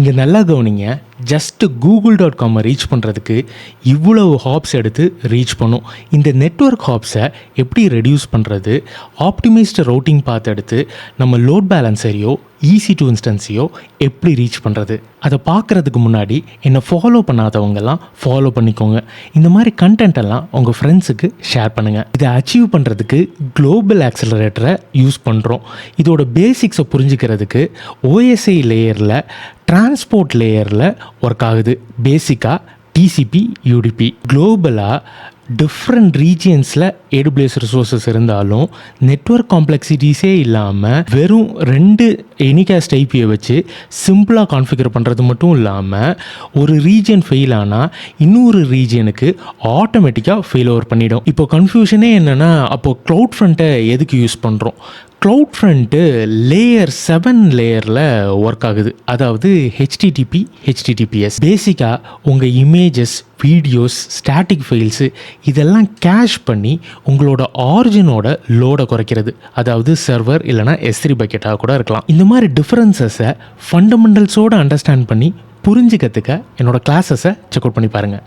இங்கே நல்லா கவனிங்க, ஜஸ்ட்டு google.com ரீச் பண்ணுறதுக்கு இவ்வளவு ஹாப்ஸ் எடுத்து ரீச் பண்ணும். இந்த நெட்வொர்க் ஹாப்ஸை எப்படி ரெடியூஸ் பண்ணுறது, ஆப்டிமைஸ்டு ரூட்டிங் பாத் எடுத்து நம்ம லோட் பேலன்ஸரையோ EC2 இன்ஸ்டன்ஸையோ எப்படி ரீச் பண்ணுறது, அதை பார்க்குறதுக்கு முன்னாடி என்னை ஃபாலோ பண்ணாதவங்கெல்லாம் ஃபாலோ பண்ணிக்கோங்க. இந்த மாதிரி கண்டென்ட் எல்லாம் உங்கள் ஃப்ரெண்ட்ஸுக்கு ஷேர் பண்ணுங்கள். இதை அச்சீவ் பண்ணுறதுக்கு குளோபல் ஆக்சலரேட்டரை யூஸ் பண்ணுறோம். இதோட பேசிக்ஸை புரிஞ்சுக்கிறதுக்கு OSI லேயரில் டிரான்ஸ்போர்ட் லேயரில் ஒர்க் ஆகுது. பேசிக்காக TCP UDP. குளோபலாக டிஃப்ரெண்ட் ரீஜியன்ஸில் AWS ரிசோர்ஸஸ் இருந்தாலும் நெட்வொர்க் காம்ப்ளெக்சிட்டிஸே இல்லாமல் வெறும் 2 எனிகாஸ்ட் ஐபியை வச்சு சிம்பிளாக கான்ஃபிகர் பண்ணுறது மட்டும் இல்லாமல் ஒரு ரீஜியன் ஃபெயில் ஆனால் இன்னொரு ரீஜியனுக்கு ஆட்டோமேட்டிக்காக ஃபெயில் ஓவர் பண்ணிடும். இப்போ கன்ஃபியூஷனே என்னென்னா, அப்போது க்ளவுட் ஃப்ரண்ட்டை எதுக்கு யூஸ் பண்ணுறோம்? க்ளவுட் ஃப்ரண்ட்டு லேயர் 7 லேயரில் ஒர்க் ஆகுது. அதாவது HTTP HTTPS. பேசிக்காக உங்கள் இமேஜஸ், வீடியோஸ், ஸ்டாட்டிக் ஃபைல்ஸு இதெல்லாம் கேஷ் பண்ணி உங்களோட ஆரிஜினோட லோடை குறைக்கிறது. அதாவது சர்வர் இல்லைனா S3 பக்கெட்டாக கூட இருக்கலாம். இந்த மாதிரி டிஃப்ரென்சஸை ஃபண்டமெண்டல்ஸோடு அண்டர்ஸ்டாண்ட் பண்ணி புரிஞ்சுக்கிறதுக்கு என்னோடய கிளாஸஸை செக் அவுட் பண்ணி பாருங்கள்.